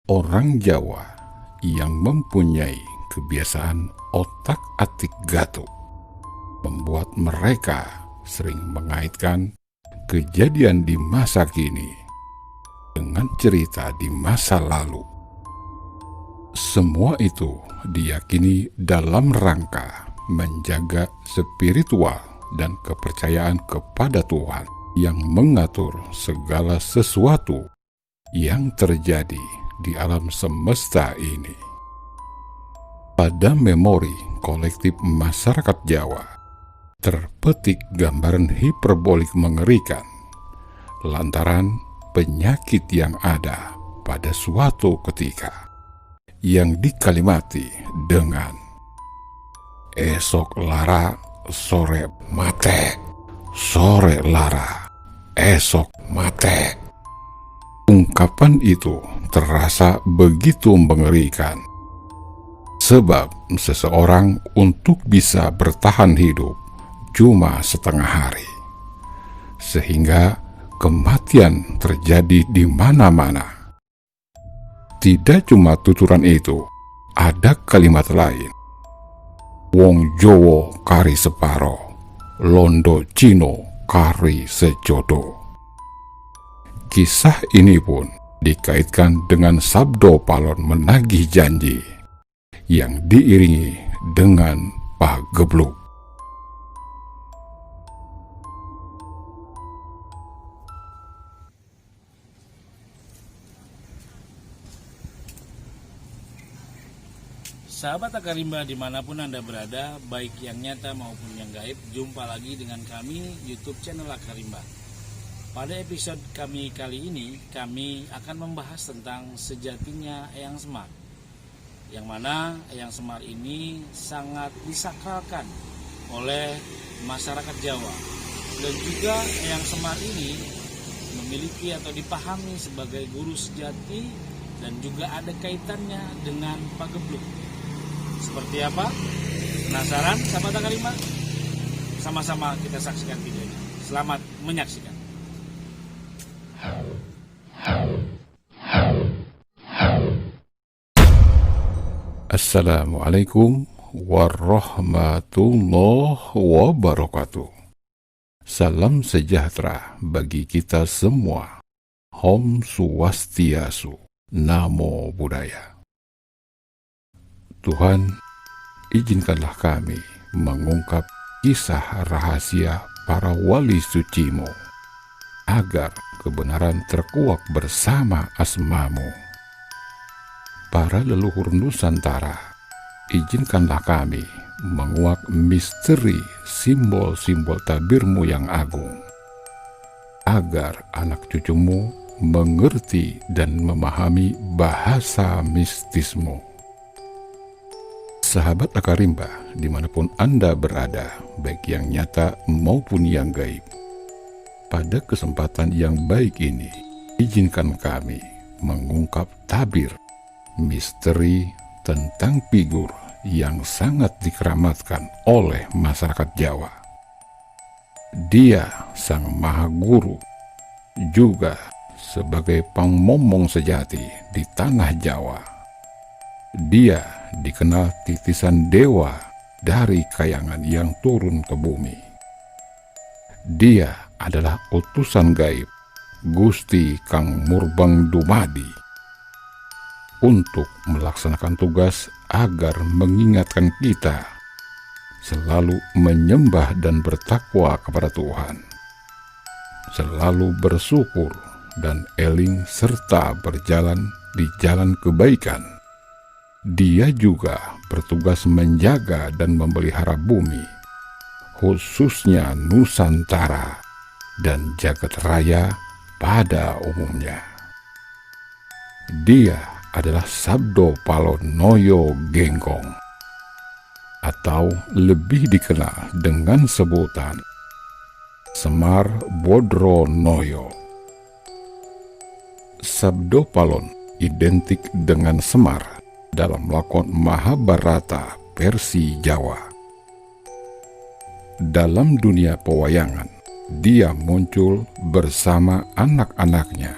Orang Jawa yang mempunyai kebiasaan otak-atik gatuk membuat mereka sering mengaitkan kejadian di masa kini dengan cerita di masa lalu. Semua itu diyakini dalam rangka menjaga spiritual dan kepercayaan kepada Tuhan yang mengatur segala sesuatu yang terjadi di alam semesta ini. Pada memori kolektif masyarakat Jawa terpetik gambaran hiperbolik mengerikan lantaran penyakit yang ada pada suatu ketika yang dikalimati dengan esok lara sore mate, sore lara esok mate. Ungkapan itu terasa begitu mengerikan, sebab seseorang untuk bisa bertahan hidup cuma setengah hari, sehingga kematian terjadi di mana-mana. Tidak cuma tuturan itu, ada kalimat lain. Wong Jowo kari separo, londo Cino kari sejodo. Kisah ini pun dikaitkan dengan sabdo Palon menagih janji yang diiringi dengan pagebluk. Sahabat Akarimba dimanapun Anda berada, baik yang nyata maupun yang gaib, jumpa lagi dengan kami YouTube channel Akarimba. Pada episode kami kali ini, kami akan membahas tentang sejatinya Eyang Semar, yang mana Eyang Semar ini sangat disakralkan oleh masyarakat Jawa, dan juga Eyang Semar ini memiliki atau dipahami sebagai guru sejati, dan juga ada kaitannya dengan pagebluk. Seperti apa? Penasaran sahabat Akarimba? Sama-sama kita saksikan videonya. Selamat menyaksikan. Assalamualaikum warahmatullahi wabarakatuh. Salam sejahtera bagi kita semua. Om Swastiastu, Namo Buddhaya. Tuhan, izinkanlah kami mengungkap kisah rahasia para wali suci-Mu, agar kebenaran terkuak bersama asma-Mu. Para leluhur Nusantara, izinkanlah kami menguak misteri simbol-simbol tabir-Mu yang agung, agar anak cucu-Mu mengerti dan memahami bahasa mistis-Mu. Sahabat Akarimba, dimanapun Anda berada, baik yang nyata maupun yang gaib, pada kesempatan yang baik ini, izinkan kami mengungkap tabir misteri tentang figur yang sangat dikeramatkan oleh masyarakat Jawa. Dia sang Maha Guru, juga sebagai pangmomong sejati di tanah Jawa. Dia dikenal titisan dewa dari kayangan yang turun ke bumi. Dia adalah utusan gaib Gusti Kang Murbang Dumadi untuk melaksanakan tugas agar mengingatkan kita selalu menyembah dan bertakwa kepada Tuhan, selalu bersyukur dan eling serta berjalan di jalan kebaikan. Dia juga bertugas menjaga dan memelihara bumi, khususnya Nusantara dan jagat raya pada umumnya. Dia adalah Sabdo Palon Noyo Genggong, atau lebih dikenal dengan sebutan Semar Bodro Noyo. Sabdo Palon identik dengan Semar dalam lakon Mahabharata versi Jawa. Dalam dunia pewayangan, dia muncul bersama anak-anaknya,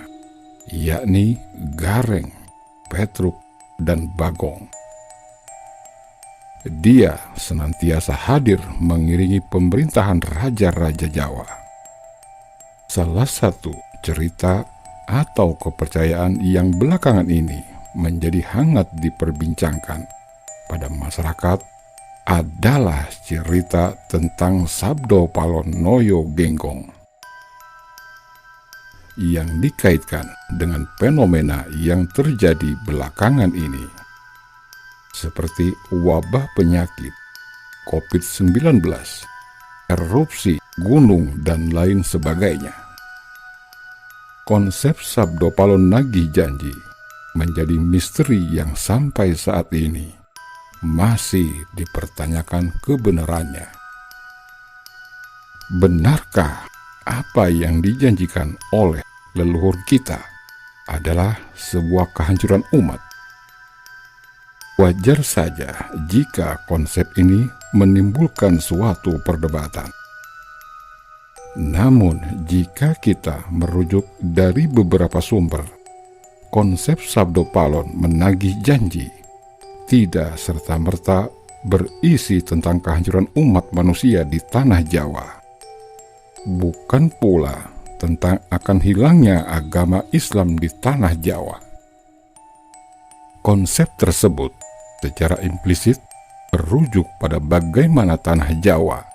yakni Gareng, Petruk, dan Bagong. Dia senantiasa hadir mengiringi pemerintahan raja-raja Jawa. Salah satu cerita atau kepercayaan yang belakangan ini menjadi hangat diperbincangkan pada masyarakat adalah cerita tentang Sabdo Palon Noyo Genggong yang dikaitkan dengan fenomena yang terjadi belakangan ini, seperti wabah penyakit, COVID-19, erupsi gunung, dan lain sebagainya. Konsep Sabdo Palon Nagih Janji menjadi misteri yang sampai saat ini masih dipertanyakan kebenarannya. Benarkah apa yang dijanjikan oleh leluhur kita adalah sebuah kehancuran umat? Wajar saja jika konsep ini menimbulkan suatu perdebatan. Namun, jika kita merujuk dari beberapa sumber, konsep Sabdo Palon menagih janji tidak serta-merta berisi tentang kehancuran umat manusia di tanah Jawa. Bukan pula tentang akan hilangnya agama Islam di tanah Jawa. Konsep tersebut secara implisit merujuk pada bagaimana tanah Jawa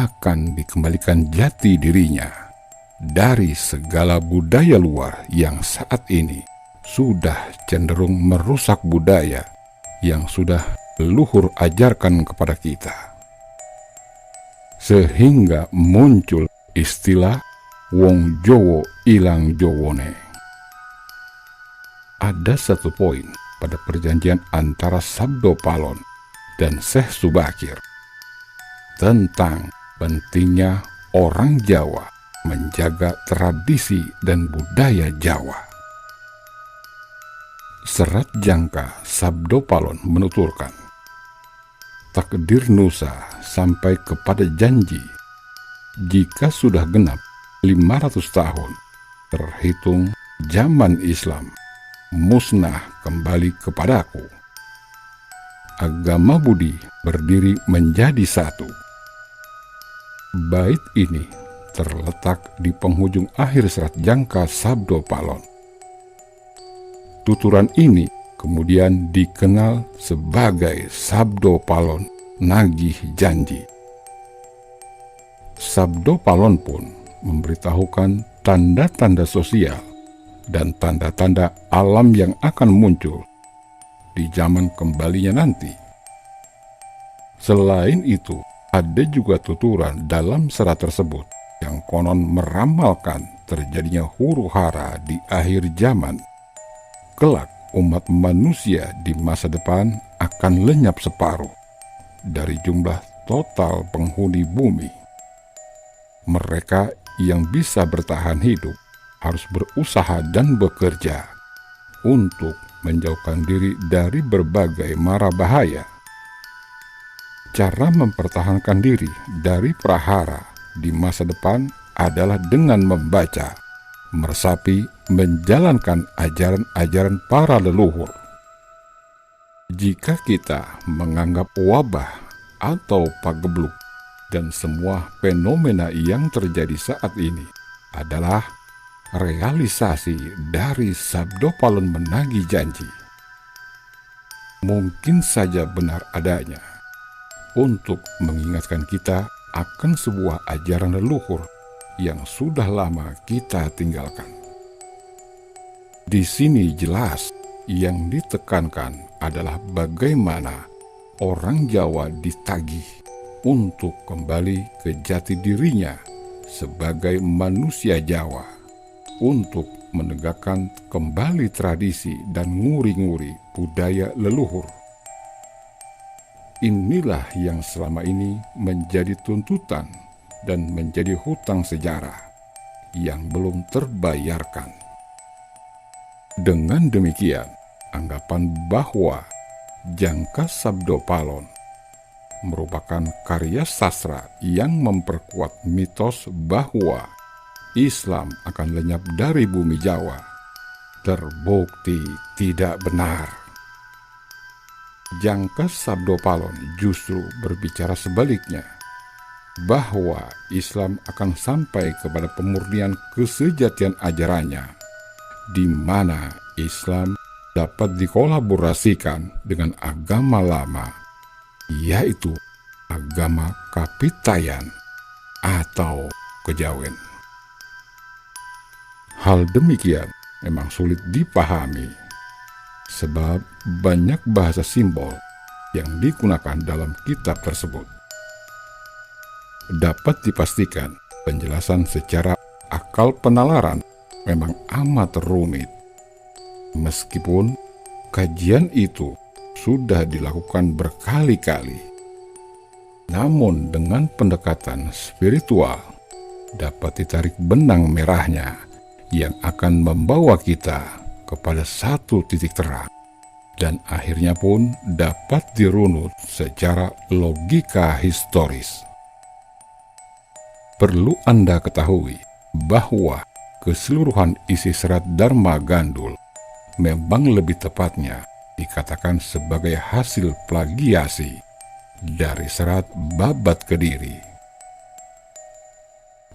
akan dikembalikan jati dirinya dari segala budaya luar yang saat ini sudah cenderung merusak budaya yang sudah leluhur ajarkan kepada kita. Sehingga muncul istilah wong Jowo ilang Jowone. Ada satu poin pada perjanjian antara Sabdo Palon dan Syekh Subakir tentang pentingnya orang Jawa menjaga tradisi dan budaya Jawa. Serat jangka Sabdo Palon menuturkan, takdir Nusa sampai kepada janji, jika sudah genap 500 tahun, terhitung zaman Islam, musnah kembali kepadaku. Agama Budi berdiri menjadi satu. Bait ini terletak di penghujung akhir serat jangka Sabdo Palon. Tuturan ini kemudian dikenal sebagai Sabdo Palon Nagih Janji. Sabdo Palon pun memberitahukan tanda-tanda sosial dan tanda-tanda alam yang akan muncul di zaman kembalinya nanti. Selain itu, ada juga tuturan dalam serat tersebut yang konon meramalkan terjadinya huru-hara di akhir zaman. Kelak umat manusia di masa depan akan lenyap separuh dari jumlah total penghuni bumi. Mereka yang bisa bertahan hidup harus berusaha dan bekerja untuk menjauhkan diri dari berbagai mara bahaya. Cara mempertahankan diri dari prahara di masa depan adalah dengan membaca, meresapi, menjalankan ajaran-ajaran para leluhur. Jika kita menganggap wabah atau pagebluk dan semua fenomena yang terjadi saat ini adalah realisasi dari Sabdo Palon menagih janji, mungkin saja benar adanya untuk mengingatkan kita akan sebuah ajaran leluhur yang sudah lama kita tinggalkan. Di sini jelas yang ditekankan adalah bagaimana orang Jawa ditagih untuk kembali ke jati dirinya sebagai manusia Jawa, untuk menegakkan kembali tradisi dan nguri-nguri budaya leluhur. Inilah yang selama ini menjadi tuntutan dan menjadi hutang sejarah yang belum terbayarkan. Dengan demikian, anggapan bahwa jangka Sabdo Palon merupakan karya sastra yang memperkuat mitos bahwa Islam akan lenyap dari bumi Jawa terbukti tidak benar. Jangka Sabdo Palon justru berbicara sebaliknya, bahwa Islam akan sampai kepada pemurnian kesejatian ajarannya, di mana Islam dapat dikolaborasikan dengan agama lama, yaitu agama Kapitayan atau Kejawen. Hal demikian memang sulit dipahami, sebab banyak bahasa simbol yang digunakan dalam kitab tersebut. Dapat dipastikan penjelasan secara akal penalaran memang amat rumit. Meskipun kajian itu sudah dilakukan berkali-kali, namun dengan pendekatan spiritual dapat ditarik benang merahnya yang akan membawa kita kepada satu titik terang, dan akhirnya pun dapat dirunut secara logika historis. Perlu Anda ketahui bahwa keseluruhan isi serat Dharma Gandul memang lebih tepatnya dikatakan sebagai hasil plagiasi dari serat Babat Kediri.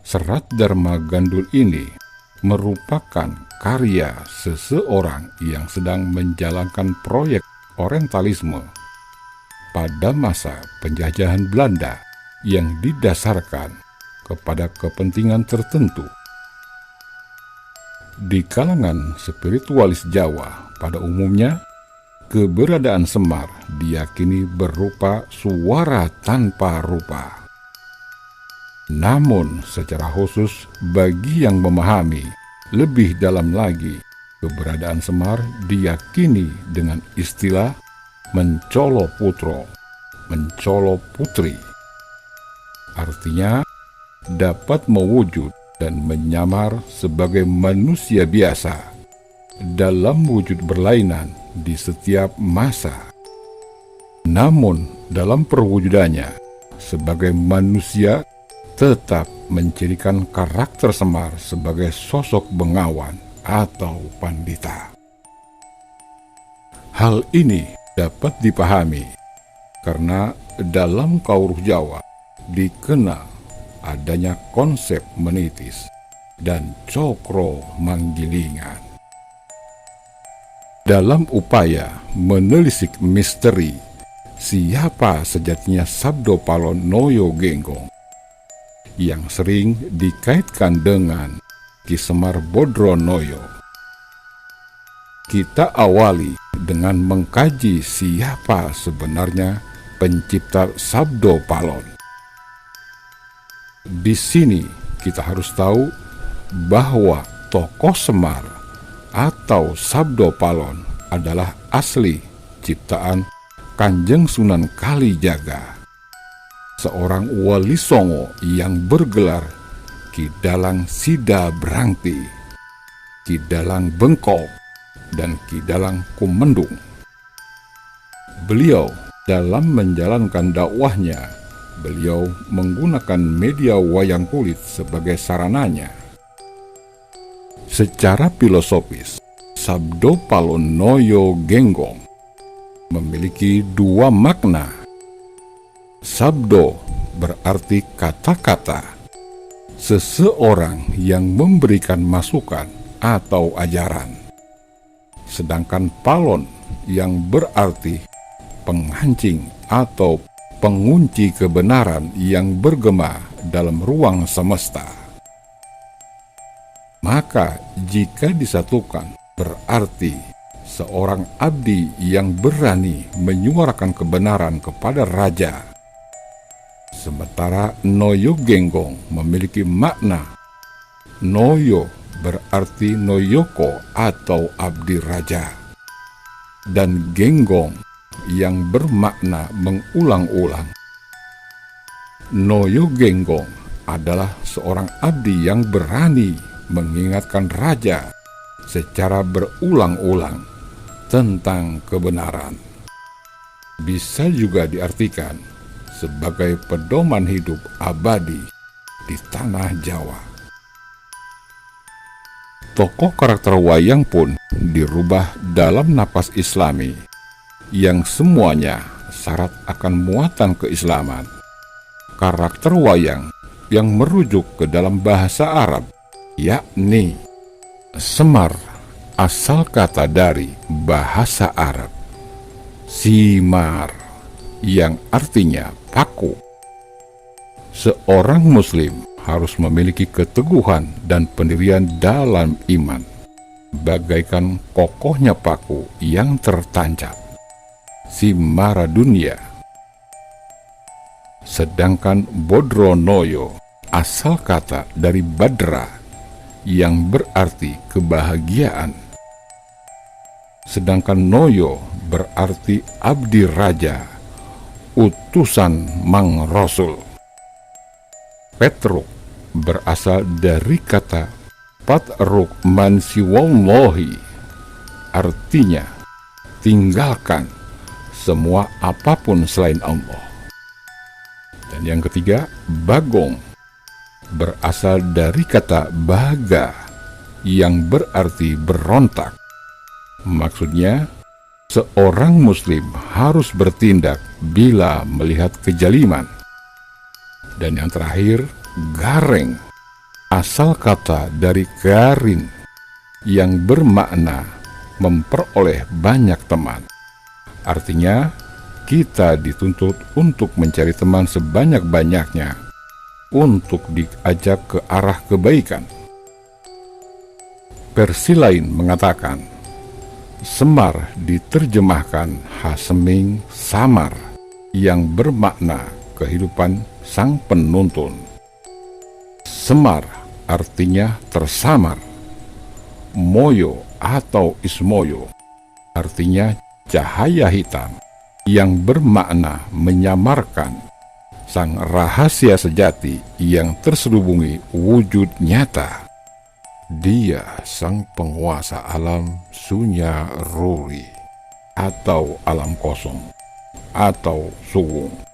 Serat Dharma Gandul ini merupakan karya seseorang yang sedang menjalankan proyek Orientalisme pada masa penjajahan Belanda yang didasarkan kepada kepentingan tertentu. Di kalangan spiritualis Jawa pada umumnya, keberadaan Semar diyakini berupa suara tanpa rupa. Namun secara khusus bagi yang memahami lebih dalam lagi, keberadaan Semar diyakini dengan istilah mencolo putro, mencolo putri. Artinya dapat mewujud dan menyamar sebagai manusia biasa dalam wujud berlainan di setiap masa. Namun dalam perwujudannya sebagai manusia tetap mencirikan karakter Semar sebagai sosok bengawan atau pandita. Hal ini dapat dipahami karena dalam Kauruh Jawa dikenal adanya konsep menitis dan cokro manggilingan. Dalam upaya menelisik misteri siapa sejatinya Sabdo Palon Noyo Genggong yang sering dikaitkan dengan Ki Semar Bodronoyo, kita awali dengan mengkaji siapa sebenarnya pencipta Sabdo Palon. Di sini kita harus tahu bahwa tokoh Semar atau Sabdo Palon adalah asli ciptaan Kanjeng Sunan Kalijaga, seorang wali songo yang bergelar Ki Dalang Sida Brangti, Ki Dalang Bengkok, dan Ki Dalang Kumendung. Beliau dalam menjalankan dakwahnya, beliau menggunakan media wayang kulit sebagai sarananya. Secara filosofis, Sabdo Palon Noyo Genggong memiliki dua makna. Sabdo berarti kata-kata, seseorang yang memberikan masukan atau ajaran. Sedangkan Palon yang berarti penghancing atau pengunci kebenaran yang bergema dalam ruang semesta. Maka jika disatukan berarti seorang abdi yang berani menyuarakan kebenaran kepada raja. Sementara Noyo Genggong memiliki makna. Noyo berarti Noyoko atau abdi raja, dan Genggong yang bermakna mengulang-ulang. Noyo Genggong adalah seorang abdi yang berani mengingatkan raja secara berulang-ulang tentang kebenaran. Bisa juga diartikan sebagai pedoman hidup abadi di tanah Jawa. Tokoh karakter wayang pun dirubah dalam napas Islami, yang semuanya syarat akan muatan keislaman. Karakter wayang yang merujuk ke dalam bahasa Arab, yakni Semar, asal kata dari bahasa Arab simar, yang artinya paku. Seorang muslim harus memiliki keteguhan dan pendirian dalam iman, bagaikan kokohnya paku yang tertancap, simara dunia. Sedangkan Bodronoyo asal kata dari Badra, yang berarti kebahagiaan. Sedangkan Noyo berarti abdi raja, utusan Mang Rasul. Petruk berasal dari kata Patruk mansiwallahi, artinya tinggalkan semua apapun selain Allah. Dan yang ketiga, Bagong berasal dari kata baga, yang berarti berontak. Maksudnya, seorang muslim harus bertindak bila melihat kejaliman. Dan yang terakhir, Gareng asal kata dari garin, yang bermakna memperoleh banyak teman. Artinya, kita dituntut untuk mencari teman sebanyak-banyaknya untuk diajak ke arah kebaikan. Versi lain mengatakan, Semar diterjemahkan Haseming samar, yang bermakna kehidupan sang penuntun. Semar artinya tersamar. Moyo atau Ismoyo artinya cahaya hitam, yang bermakna menyamarkan sang rahasia sejati yang terselubungi wujud nyata. Dia sang penguasa alam Sunya Ruri, atau alam kosong, atau suwung.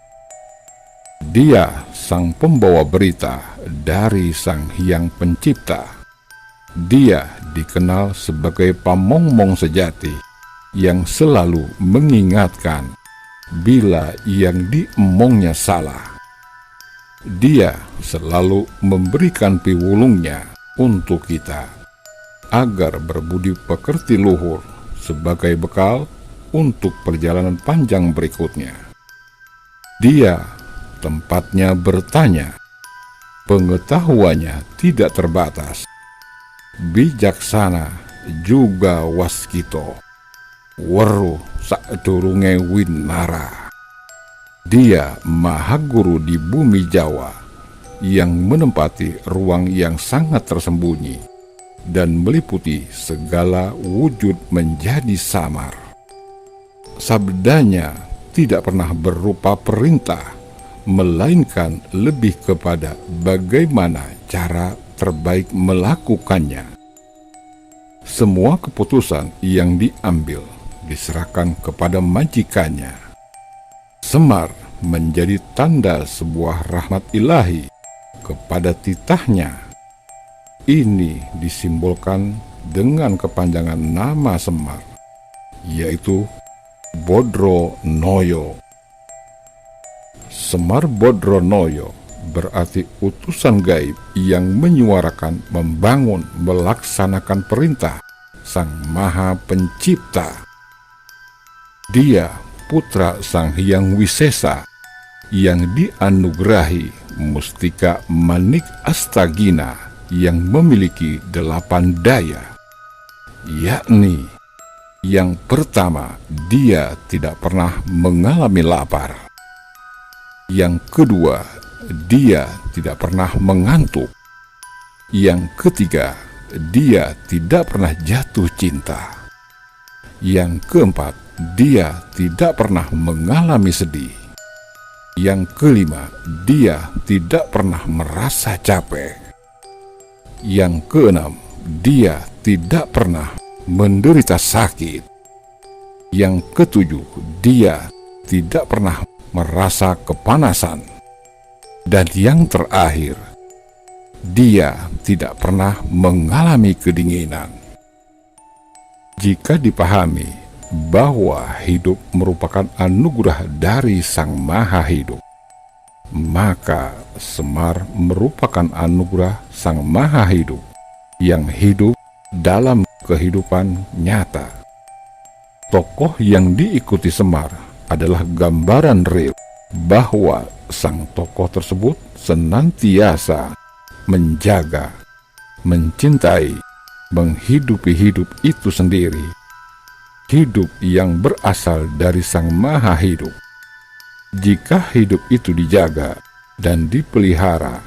Dia sang pembawa berita dari Sang Hyang Pencipta. Dia dikenal sebagai pamongbong sejati yang selalu mengingatkan bila yang diemongnya salah. Dia selalu memberikan piwulungnya untuk kita, agar berbudi pekerti luhur sebagai bekal untuk perjalanan panjang berikutnya. Dia tempatnya bertanya, pengetahuannya tidak terbatas, bijaksana juga waskito, weruh sadurunge winara. Dia maha guru di bumi Jawa, yang menempati ruang yang sangat tersembunyi dan meliputi segala wujud menjadi samar. Sabdanya tidak pernah berupa perintah, melainkan lebih kepada bagaimana cara terbaik melakukannya. Semua keputusan yang diambil diserahkan kepada majikannya. Semar menjadi tanda sebuah rahmat ilahi kepada titahnya. Ini disimbolkan dengan kepanjangan nama Semar, yaitu Bodronoyo. Semar Bodronoyo berarti utusan gaib yang menyuarakan, membangun, melaksanakan perintah Sang Maha Pencipta. Dia putra Sang Hyang Wisesa yang dianugerahi mustika Manik Astagina yang memiliki 8 daya, yakni yang pertama, dia tidak pernah mengalami lapar. Yang kedua, dia tidak pernah mengantuk. Yang ketiga, dia tidak pernah jatuh cinta. Yang keempat, dia tidak pernah mengalami sedih. Yang kelima, dia tidak pernah merasa capek. Yang keenam, dia tidak pernah menderita sakit. Yang ketujuh, dia tidak pernah merasa kepanasan. Dan yang terakhir, Dia tidak pernah mengalami kedinginan. Jika dipahami bahwa hidup merupakan anugerah dari Sang Maha Hidup, maka Semar merupakan anugerah Sang Maha Hidup yang hidup dalam kehidupan nyata. Tokoh yang diikuti Semar adalah gambaran real bahwa sang tokoh tersebut senantiasa menjaga, mencintai, menghidupi hidup itu sendiri. Hidup yang berasal dari Sang Maha Hidup. Jika hidup itu dijaga dan dipelihara,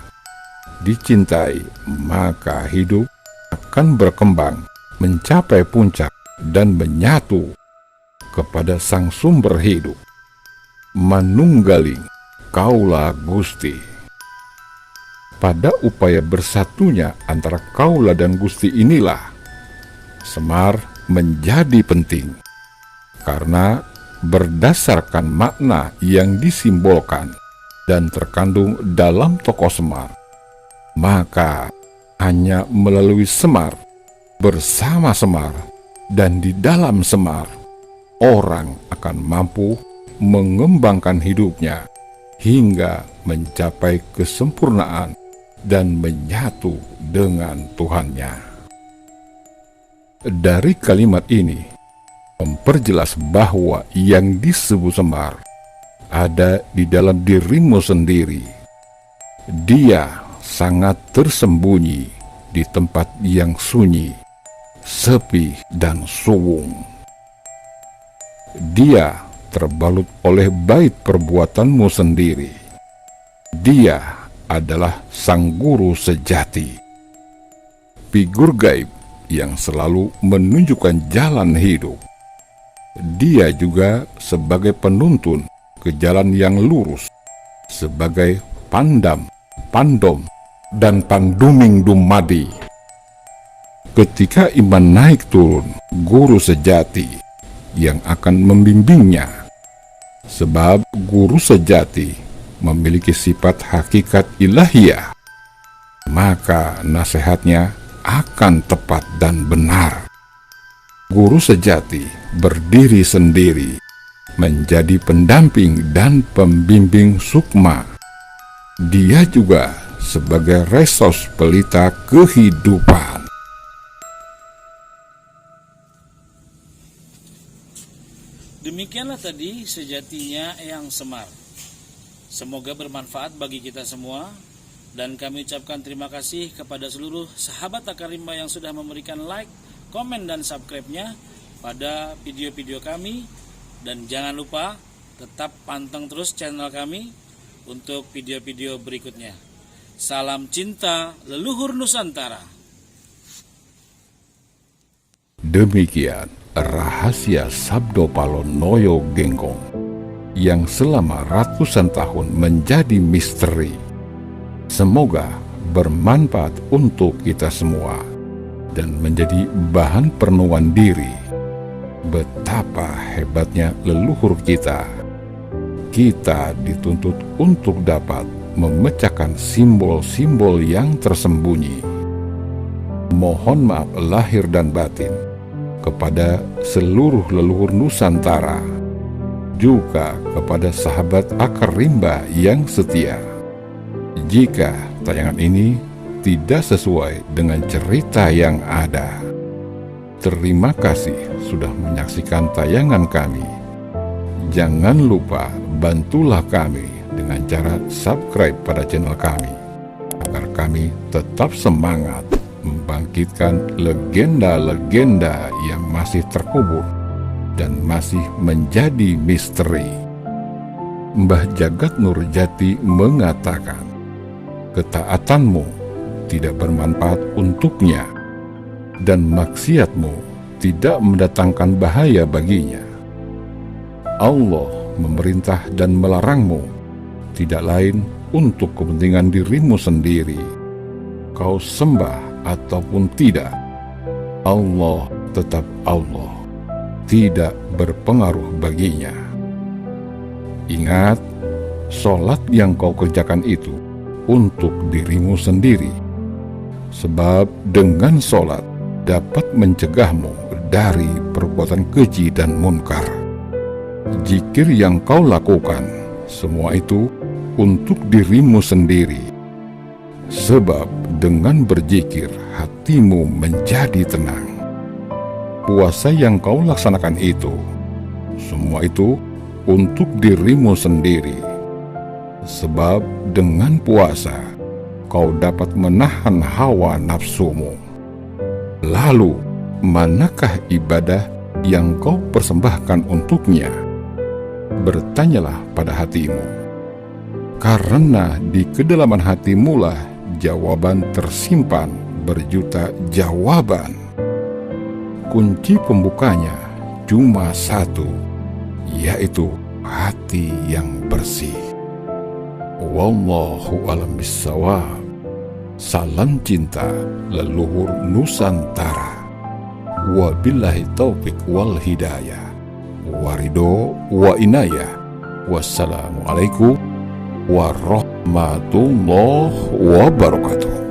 dicintai, maka hidup akan berkembang, mencapai puncak dan menyatu kepada Sang Sumber Hidup. Manunggaling Kaula Gusti. Pada upaya bersatunya antara Kaula dan Gusti inilah Semar menjadi penting, karena berdasarkan makna yang disimbolkan dan terkandung dalam tokoh Semar, maka hanya melalui Semar, bersama Semar, dan di dalam Semar, orang akan mampu mengembangkan hidupnya hingga mencapai kesempurnaan dan menyatu dengan Tuhannya. Dari kalimat ini memperjelas bahwa yang disebut Semar ada di dalam dirimu sendiri. Dia sangat tersembunyi di tempat yang sunyi, sepi dan suwung. Dia terbalut oleh bait perbuatanmu sendiri. Dia adalah Sang Guru sejati, figur gaib yang selalu menunjukkan jalan hidup. Dia juga sebagai penuntun ke jalan yang lurus, sebagai pandam, pandom, dan panduming dumadi. Ketika iman naik turun, guru sejati yang akan membimbingnya, sebab guru sejati memiliki sifat hakikat ilahiyah, maka nasihatnya akan tepat dan benar. Guru sejati berdiri sendiri, menjadi pendamping dan pembimbing sukma. Dia juga sebagai resos pelita kehidupan. Demikianlah tadi sejatinya Eyang Semar. Semoga bermanfaat bagi kita semua, dan kami ucapkan terima kasih kepada seluruh sahabat Akarimba yang sudah memberikan like, komen, dan subscribe-nya pada video-video kami. Dan jangan lupa tetap panteng terus channel kami untuk video-video berikutnya. Salam cinta leluhur Nusantara. Demikian rahasia Sabdo Palon Noyo Genggong yang selama ratusan tahun menjadi misteri. Semoga bermanfaat untuk kita semua dan menjadi bahan perenungan diri. Betapa hebatnya leluhur kita. Kita dituntut untuk dapat memecahkan simbol-simbol yang tersembunyi. Mohon maaf lahir dan batin kepada seluruh leluhur Nusantara, juga kepada sahabat Akarimba yang setia. Jika tayangan ini tidak sesuai dengan cerita yang ada, terima kasih sudah menyaksikan tayangan kami. Jangan lupa bantulah kami dengan cara subscribe pada channel kami, agar kami tetap semangat membangkitkan legenda-legenda yang masih terkubur dan masih menjadi misteri. Mbah Jagat Nurjati mengatakan, ketaatanmu tidak bermanfaat untuknya, dan maksiatmu tidak mendatangkan bahaya baginya. Allah memerintah dan melarangmu tidak lain untuk kepentingan dirimu sendiri. Kau sembah ataupun tidak, Allah tetap Allah, tidak berpengaruh baginya. Ingat, sholat yang kau kerjakan itu untuk dirimu sendiri, Sebab dengan sholat dapat mencegahmu dari perbuatan keji dan munkar. Zikir yang kau lakukan, semua itu untuk dirimu sendiri. Sebab dengan berzikir hatimu menjadi tenang. Puasa yang kau laksanakan itu, semua itu untuk dirimu sendiri. Sebab dengan puasa kau dapat menahan hawa nafsumu. Lalu, manakah ibadah yang kau persembahkan untuknya? Bertanyalah pada hatimu, karena di kedalaman hatimulah jawaban tersimpan berjuta jawaban. Kunci pembukanya cuma satu, yaitu hati yang bersih. Wallahu a'lam bishawab. Salam cinta leluhur Nusantara. Wabillahi taufik wal hidayah. Warido wa inayah. Wassalamualaikum warahmatullahi wabarakatuh.